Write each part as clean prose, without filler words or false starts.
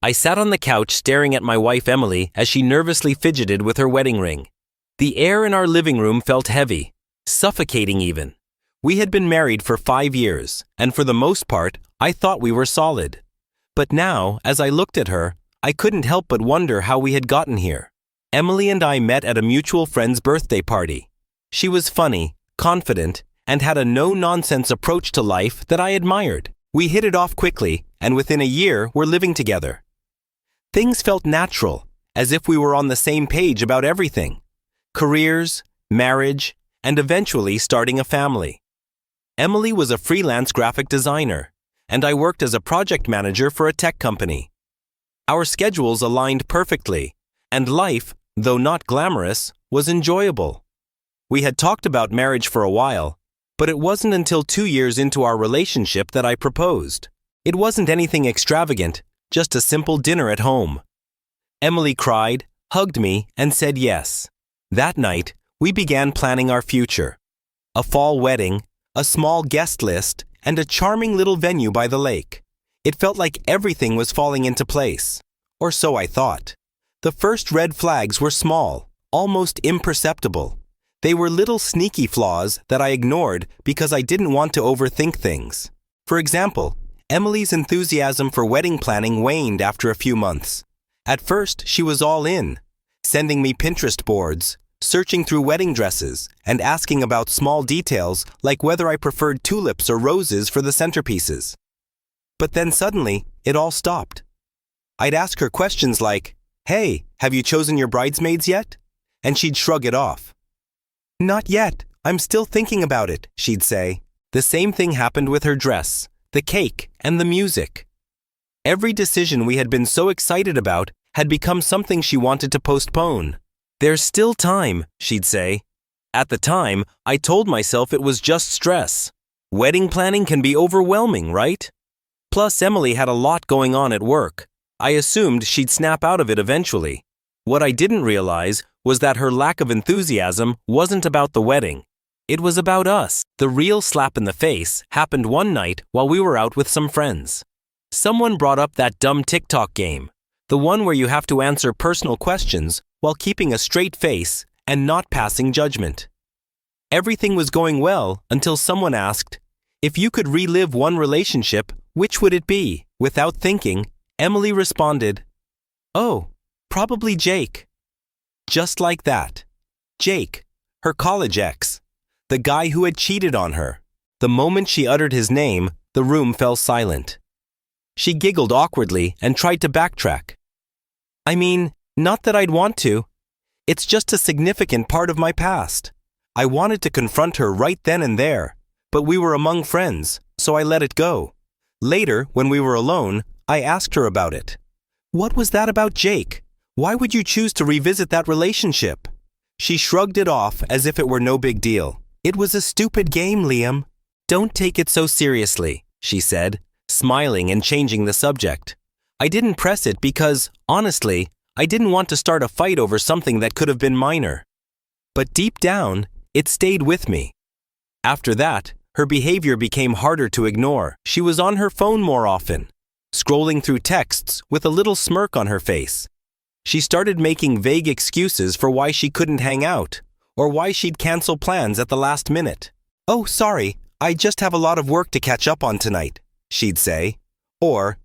I sat on the couch staring at my wife Emily as she nervously fidgeted with her wedding ring. The air in our living room felt heavy, suffocating even. We had been married for 5 years, and for the most part, I thought we were solid. But now, as I looked at her, I couldn't help but wonder how we had gotten here. Emily and I met at a mutual friend's birthday party. She was funny, confident, and had a no-nonsense approach to life that I admired. We hit it off quickly, and within a year, we're living together. Things felt natural, as if we were on the same page about everything. Careers, marriage, and eventually starting a family. Emily was a freelance graphic designer, and I worked as a project manager for a tech company. Our schedules aligned perfectly, and life, though not glamorous, was enjoyable. We had talked about marriage for a while, but it wasn't until 2 years into our relationship that I proposed. It wasn't anything extravagant, just a simple dinner at home. Emily cried, hugged me, and said yes. That night, we began planning our future. A fall wedding, a small guest list, and a charming little venue by the lake. It felt like everything was falling into place. Or so I thought. The first red flags were small, almost imperceptible. They were little sneaky flaws that I ignored because I didn't want to overthink things. For example, Emily's enthusiasm for wedding planning waned after a few months. At first, she was all in, sending me Pinterest boards, searching through wedding dresses, and asking about small details like whether I preferred tulips or roses for the centerpieces. But then suddenly, it all stopped. I'd ask her questions like, "Hey, have you chosen your bridesmaids yet?" And she'd shrug it off. "Not yet. I'm still thinking about it," she'd say. The same thing happened with her dress, the cake, and the music. Every decision we had been so excited about had become something she wanted to postpone. "There's still time," she'd say. At the time, I told myself it was just stress. Wedding planning can be overwhelming, right? Plus, Emily had a lot going on at work. I assumed she'd snap out of it eventually. What I didn't realize was that her lack of enthusiasm wasn't about the wedding. It was about us. The real slap in the face happened one night while we were out with some friends. Someone brought up that dumb TikTok game, the one where you have to answer personal questions while keeping a straight face and not passing judgment. Everything was going well until someone asked, if you could relive one relationship, which would it be? Without thinking, Emily responded, "Oh, probably Jake." Just like that. Jake, her college ex. The guy who had cheated on her. The moment she uttered his name, the room fell silent. She giggled awkwardly and tried to backtrack. "I mean, not that I'd want to. It's just a significant part of my past. I wanted to confront her right then and there, but we were among friends, so I let it go. Later, when we were alone, I asked her about it. What was that about Jake? Why would you choose to revisit that relationship?" She shrugged it off as if it were no big deal. "It was a stupid game, Liam. Don't take it so seriously," she said, smiling and changing the subject. I didn't press it because, honestly, I didn't want to start a fight over something that could have been minor. But deep down, it stayed with me. After that, her behavior became harder to ignore. She was on her phone more often, scrolling through texts with a little smirk on her face. She started making vague excuses for why she couldn't hang out, or why she'd cancel plans at the last minute. "Oh, sorry, I just have a lot of work to catch up on tonight," she'd say. Or,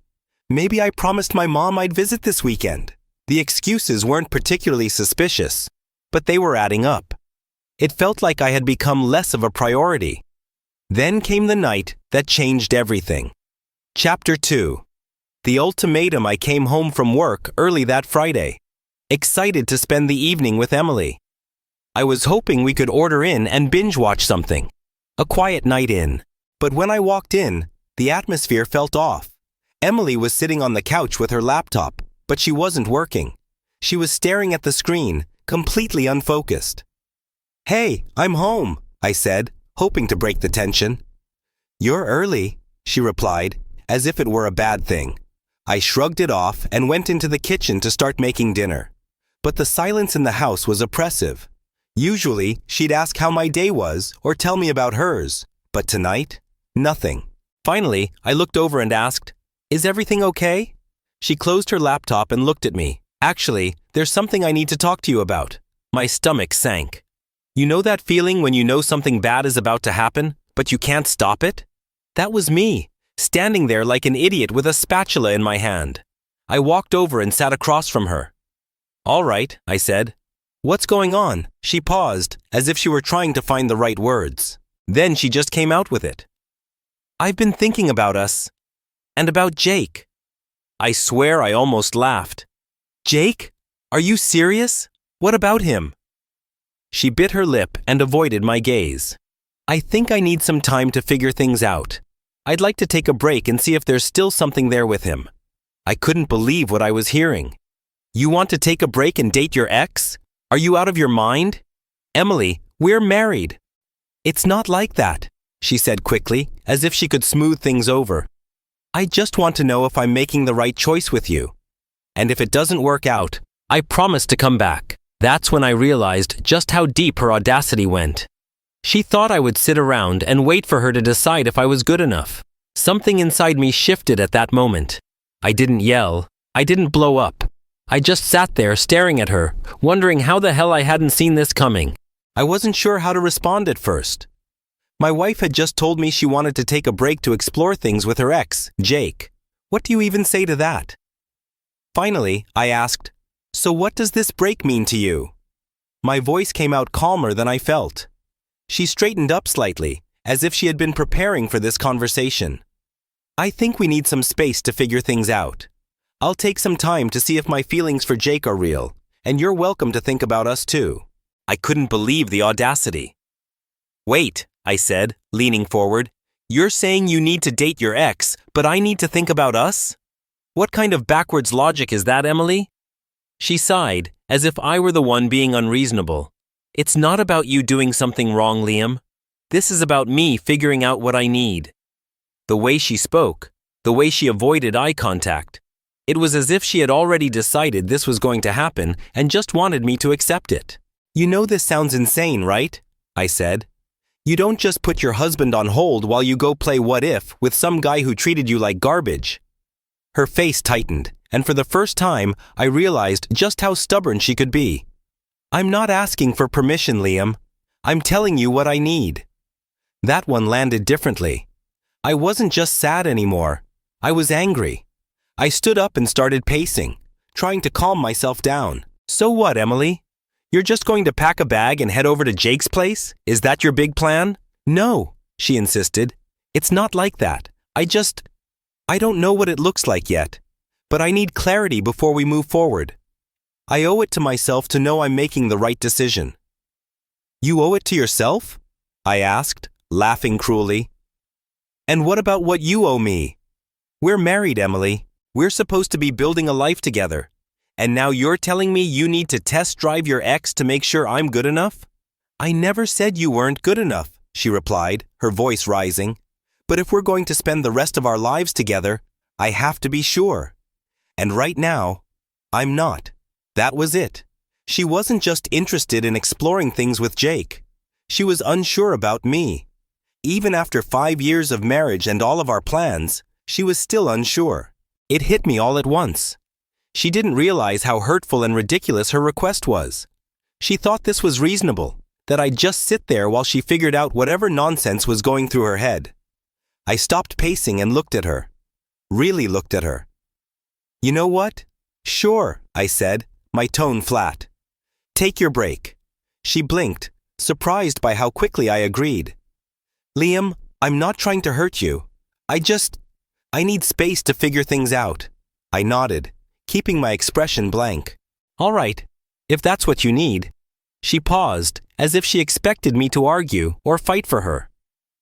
"Maybe I promised my mom I'd visit this weekend." The excuses weren't particularly suspicious, but they were adding up. It felt like I had become less of a priority. Then came the night that changed everything. Chapter 2. The ultimatum. I came home from work early that Friday, excited to spend the evening with Emily. I was hoping we could order in and binge watch something. A quiet night in. But when I walked in, the atmosphere felt off. Emily was sitting on the couch with her laptop, but she wasn't working. She was staring at the screen, completely unfocused. "Hey, I'm home," I said, hoping to break the tension. "You're early," she replied, as if it were a bad thing. I shrugged it off and went into the kitchen to start making dinner. But the silence in the house was oppressive. Usually, she'd ask how my day was or tell me about hers. But tonight, nothing. Finally, I looked over and asked, "Is everything okay?" She closed her laptop and looked at me. Actually, there's something I need to talk to you about. My stomach sank. You know that feeling when you know something bad is about to happen, but you can't stop it? That was me, standing there like an idiot with a spatula in my hand. I walked over and sat across from her. All right, I said. What's going on? She paused, as if she were trying to find the right words. Then she just came out with it. I've been thinking about us. And about Jake. I swear I almost laughed. Jake? Are you serious? What about him? She bit her lip and avoided my gaze. I think I need some time to figure things out. I'd like to take a break and see if there's still something there with him. I couldn't believe what I was hearing. You want to take a break and date your ex? Are you out of your mind? Emily, we're married. It's not like that, she said quickly, as if she could smooth things over. I just want to know if I'm making the right choice with you. And if it doesn't work out, I promise to come back. That's when I realized just how deep her audacity went. She thought I would sit around and wait for her to decide if I was good enough. Something inside me shifted at that moment. I didn't yell. I didn't blow up. I just sat there staring at her, wondering how the hell I hadn't seen this coming. I wasn't sure how to respond at first. My wife had just told me she wanted to take a break to explore things with her ex, Jake. What do you even say to that? Finally, I asked, so what does this break mean to you? My voice came out calmer than I felt. She straightened up slightly, as if she had been preparing for this conversation. I think we need some space to figure things out. I'll take some time to see if my feelings for Jake are real, and you're welcome to think about us too. I couldn't believe the audacity. Wait, I said, leaning forward. You're saying you need to date your ex, but I need to think about us? What kind of backwards logic is that, Emily? She sighed, as if I were the one being unreasonable. It's not about you doing something wrong, Liam. This is about me figuring out what I need. The way she spoke, the way she avoided eye contact. It was as if she had already decided this was going to happen and just wanted me to accept it. You know this sounds insane, right? I said. You don't just put your husband on hold while you go play what if with some guy who treated you like garbage. Her face tightened, and for the first time, I realized just how stubborn she could be. I'm not asking for permission, Liam. I'm telling you what I need. That one landed differently. I wasn't just sad anymore. I was angry. I stood up and started pacing, trying to calm myself down. So what, Emily? You're just going to pack a bag and head over to Jake's place? Is that your big plan? No, she insisted. It's not like that. I don't know what it looks like yet, but I need clarity before we move forward. I owe it to myself to know I'm making the right decision. You owe it to yourself? I asked, laughing cruelly. And what about what you owe me? We're married, Emily. We're supposed to be building a life together. And now you're telling me you need to test drive your ex to make sure I'm good enough? I never said you weren't good enough, she replied, her voice rising. But if we're going to spend the rest of our lives together, I have to be sure. And right now, I'm not. That was it. She wasn't just interested in exploring things with Jake. She was unsure about me. Even after 5 years of marriage and all of our plans, she was still unsure. It hit me all at once. She didn't realize how hurtful and ridiculous her request was. She thought this was reasonable, that I'd just sit there while she figured out whatever nonsense was going through her head. I stopped pacing and looked at her. Really looked at her. You know what? Sure, I said, my tone flat. Take your break. She blinked, surprised by how quickly I agreed. Liam, I'm not trying to hurt you. I need space to figure things out. I nodded, keeping my expression blank. All right, if that's what you need. She paused, as if she expected me to argue or fight for her.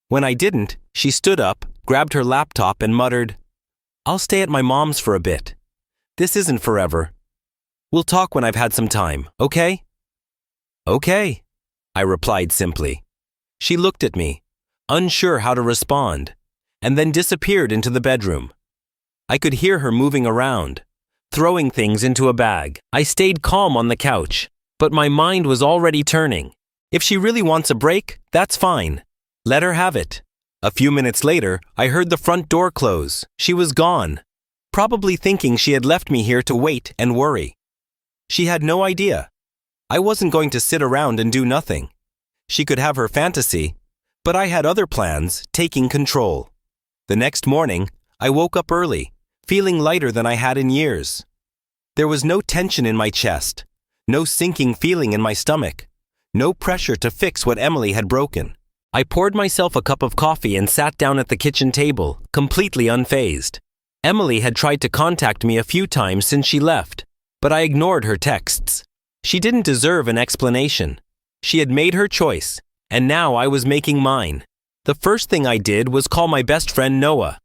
When I didn't, she stood up, grabbed her laptop and muttered, I'll stay at my mom's for a bit. This isn't forever. We'll talk when I've had some time, okay? Okay, I replied simply. She looked at me, unsure how to respond, and then disappeared into the bedroom. I could hear her moving around, throwing things into a bag. I stayed calm on the couch, but my mind was already turning. If she really wants a break, that's fine. Let her have it. A few minutes later, I heard the front door close. She was gone. probably thinking she had left me here to wait and worry. She had no idea. I wasn't going to sit around and do nothing. She could have her fantasy, but I had other plans, taking control. The next morning, I woke up early, feeling lighter than I had in years. There was no tension in my chest, no sinking feeling in my stomach, no pressure to fix what Emily had broken. I poured myself a cup of coffee and sat down at the kitchen table, completely unfazed. Emily had tried to contact me a few times since she left, but I ignored her texts. She didn't deserve an explanation. She had made her choice, and now I was making mine. The first thing I did was call my best friend Noah.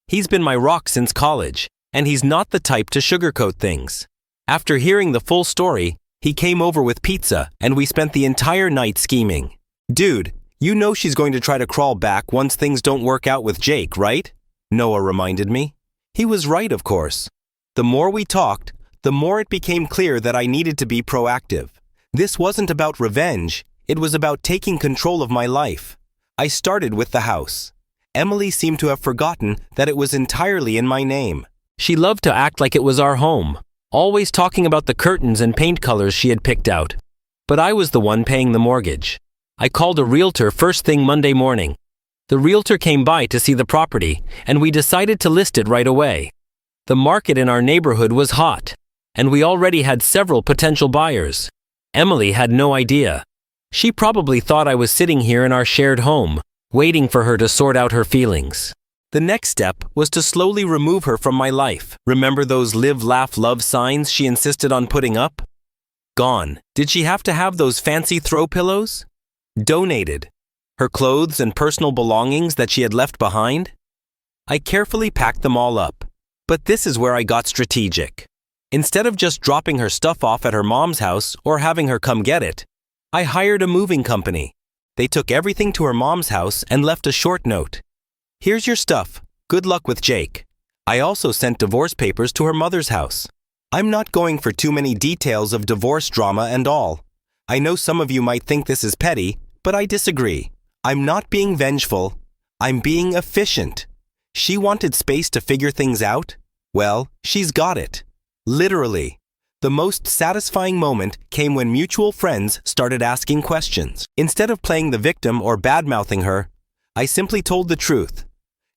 He's been my rock since college, and he's not the type to sugarcoat things. After hearing the full story, he came over with pizza, and we spent the entire night scheming. "Dude, you know she's going to try to crawl back once things don't work out with Jake, right?" Noah reminded me. He was right, of course. The more we talked, the more it became clear that I needed to be proactive. This wasn't about revenge, it was about taking control of my life. I started with the house. Emily seemed to have forgotten that it was entirely in my name. She loved to act like it was our home, always talking about the curtains and paint colors she had picked out. But I was the one paying the mortgage. I called a realtor first thing Monday morning. The realtor came by to see the property, and we decided to list it right away. The market in our neighborhood was hot, and we already had several potential buyers. Emily had no idea. She probably thought I was sitting here in our shared home, waiting for her to sort out her feelings. The next step was to slowly remove her from my life. Remember those live, laugh, love signs she insisted on putting up? Gone. Did she have to have those fancy throw pillows? Donated. Her clothes and personal belongings that she had left behind? I carefully packed them all up. But this is where I got strategic. Instead of just dropping her stuff off at her mom's house or having her come get it, I hired a moving company. They took everything to her mom's house and left a short note. "Here's your stuff. Good luck with Jake." I also sent divorce papers to her mother's house. I'm not going for too many details of divorce drama and all. I know some of you might think this is petty, but I disagree. I'm not being vengeful. I'm being efficient. She wanted space to figure things out. Well, she's got it. Literally. The most satisfying moment came when mutual friends started asking questions. Instead of playing the victim or bad-mouthing her, I simply told the truth.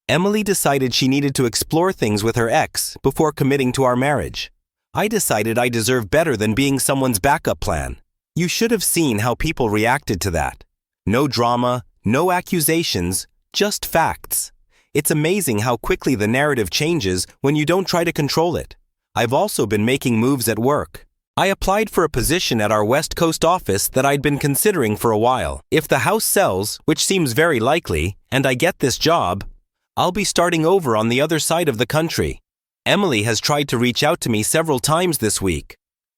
Emily decided she needed to explore things with her ex before committing to our marriage. I decided I deserve better than being someone's backup plan. You should have seen how people reacted to that. No drama, no accusations, just facts. It's amazing how quickly the narrative changes when you don't try to control it. I've also been making moves at work. I applied for a position at our West Coast office that I'd been considering for a while. If the house sells, which seems very likely, and I get this job, I'll be starting over on the other side of the country. Emily has tried to reach out to me several times this week.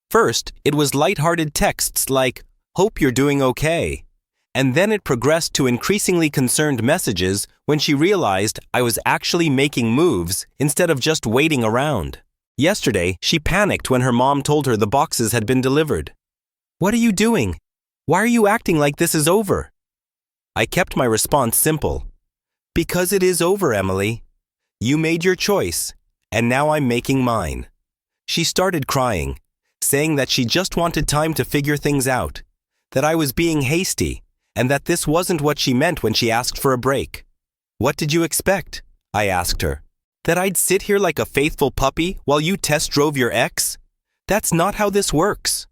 First, it was lighthearted texts like, "Hope you're doing okay." And then it progressed to increasingly concerned messages when she realized I was actually making moves instead of just waiting around. Yesterday, she panicked when her mom told her the boxes had been delivered. "What are you doing? Why are you acting like this is over?" I kept my response simple. "Because it is over, Emily. You made your choice, and now I'm making mine." She started crying, saying that she just wanted time to figure things out, that I was being hasty, and that this wasn't what she meant when she asked for a break. "What did you expect?" I asked her. "That I'd sit here like a faithful puppy while you test drove your ex? That's not how this works."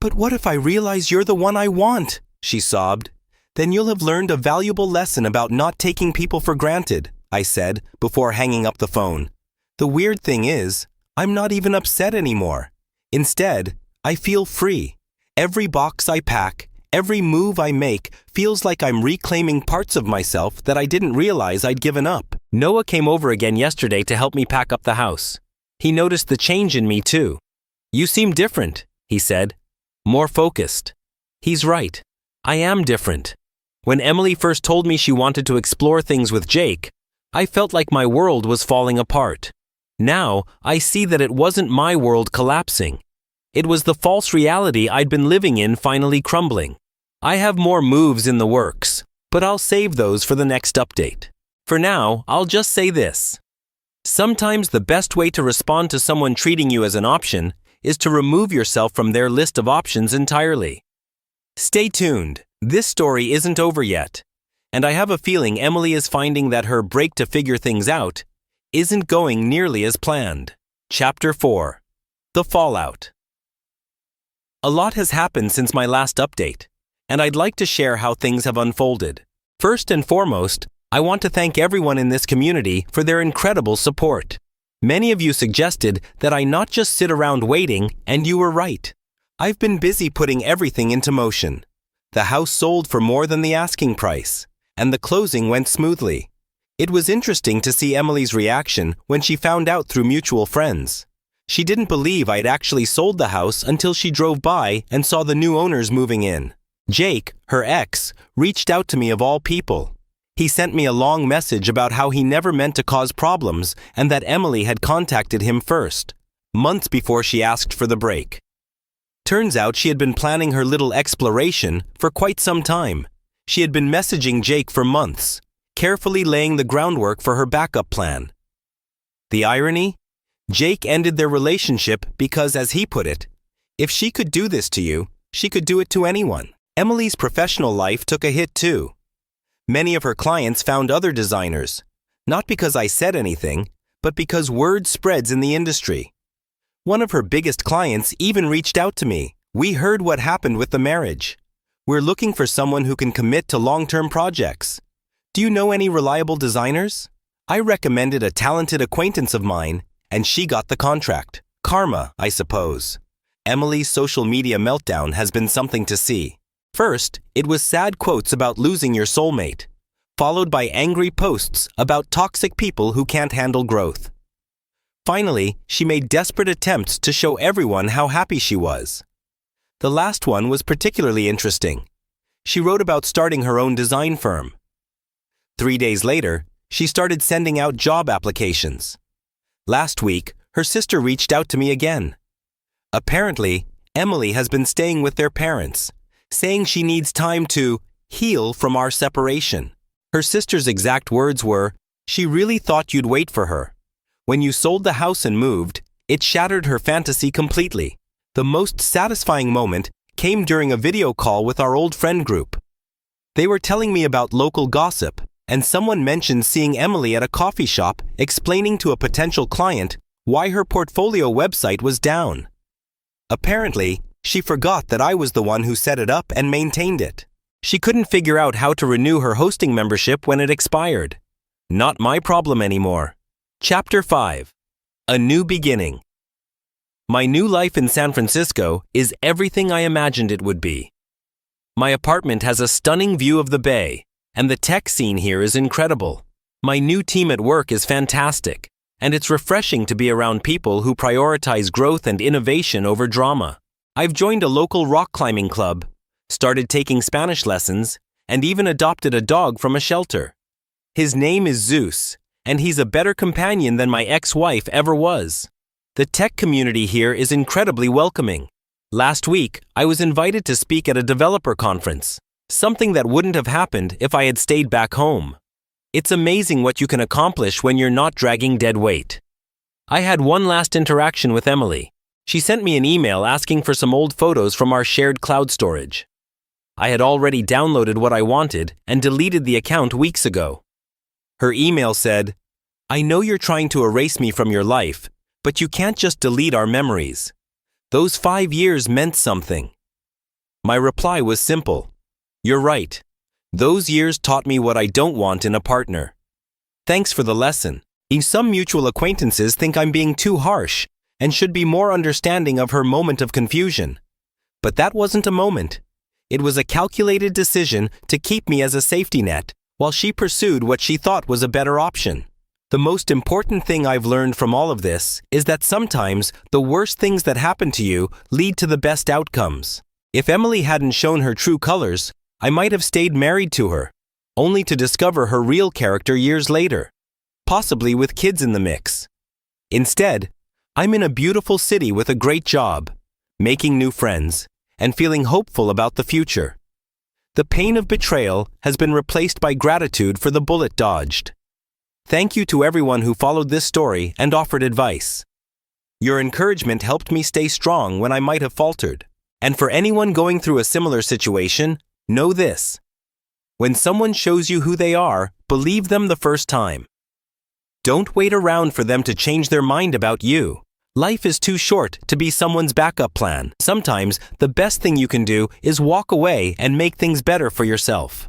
"But what if I realize you're the one I want?" she sobbed. "Then you'll have learned a valuable lesson about not taking people for granted," I said before hanging up the phone. The weird thing is, I'm not even upset anymore. Instead, I feel free. Every box I pack, every move I make feels like I'm reclaiming parts of myself that I didn't realize I'd given up. Noah came over again yesterday to help me pack up the house. He noticed the change in me too. "You seem different," he said. "More focused." He's right. I am different. When Emily first told me she wanted to explore things with Jake, I felt like my world was falling apart. Now, I see that it wasn't my world collapsing. It was the false reality I'd been living in finally crumbling. I have more moves in the works, but I'll save those for the next update. For now, I'll just say this. Sometimes the best way to respond to someone treating you as an option is to remove yourself from their list of options entirely. Stay tuned. This story isn't over yet, and I have a feeling Emily is finding that her break to figure things out isn't going nearly as planned. Chapter 4. The Fallout. A lot has happened since my last update, and I'd like to share how things have unfolded. First and foremost, I want to thank everyone in this community for their incredible support. Many of you suggested that I not just sit around waiting, and you were right. I've been busy putting everything into motion. The house sold for more than the asking price, and the closing went smoothly. It was interesting to see Emily's reaction when she found out through mutual friends. She didn't believe I'd actually sold the house until she drove by and saw the new owners moving in. Jake, her ex, reached out to me of all people. He sent me a long message about how he never meant to cause problems and that Emily had contacted him first, months before she asked for the break. Turns out she had been planning her little exploration for quite some time. She had been messaging Jake for months, carefully laying the groundwork for her backup plan. The irony? Jake ended their relationship because, as he put it, if she could do this to you, she could do it to anyone. Emily's professional life took a hit too. Many of her clients found other designers, not because I said anything, but because word spreads in the industry. One of her biggest clients even reached out to me. We heard what happened with the marriage. We're looking for someone who can commit to long-term projects. Do you know any reliable designers? I recommended a talented acquaintance of mine, and she got the contract. Karma, I suppose. Emily's social media meltdown has been something to see. First, it was sad quotes about losing your soulmate, followed by angry posts about toxic people who can't handle growth. Finally, she made desperate attempts to show everyone how happy she was. The last one was particularly interesting. She wrote about starting her own design firm. 3 days later, she started sending out job applications. Last week, her sister reached out to me again. Apparently, Emily has been staying with their parents, saying she needs time to heal from our separation. Her sister's exact words were, "She really thought you'd wait for her. When you sold the house and moved, it shattered her fantasy completely." The most satisfying moment came during a video call with our old friend group. They were telling me about local gossip, and someone mentioned seeing Emily at a coffee shop explaining to a potential client why her portfolio website was down. Apparently, she forgot that I was the one who set it up and maintained it. She couldn't figure out how to renew her hosting membership when it expired. Not my problem anymore. Chapter 5. A New Beginning. My new life in San Francisco is everything I imagined it would be. My apartment has a stunning view of the bay, and the tech scene here is incredible. My new team at work is fantastic, and it's refreshing to be around people who prioritize growth and innovation over drama. I've joined a local rock climbing club, started taking Spanish lessons, and even adopted a dog from a shelter. His name is Zeus, and he's a better companion than my ex-wife ever was. The tech community here is incredibly welcoming. Last week, I was invited to speak at a developer conference, something that wouldn't have happened if I had stayed back home. It's amazing what you can accomplish when you're not dragging dead weight. I had one last interaction with Emily. She sent me an email asking for some old photos from our shared cloud storage. I had already downloaded what I wanted and deleted the account weeks ago. Her email said, "I know you're trying to erase me from your life, but you can't just delete our memories. Those 5 years meant something." My reply was simple. You're right. Those years taught me what I don't want in a partner. Thanks for the lesson. Some mutual acquaintances think I'm being too harsh and should be more understanding of her moment of confusion. But that wasn't a moment. It was a calculated decision to keep me as a safety net while she pursued what she thought was a better option. The most important thing I've learned from all of this is that sometimes the worst things that happen to you lead to the best outcomes. If Emily hadn't shown her true colors, I might have stayed married to her, only to discover her real character years later, possibly with kids in the mix. Instead, I'm in a beautiful city with a great job, making new friends, and feeling hopeful about the future. The pain of betrayal has been replaced by gratitude for the bullet dodged. Thank you to everyone who followed this story and offered advice. Your encouragement helped me stay strong when I might have faltered. And for anyone going through a similar situation, know this. When someone shows you who they are, believe them the first time. Don't wait around for them to change their mind about you. Life is too short to be someone's backup plan. Sometimes, the best thing you can do is walk away and make things better for yourself.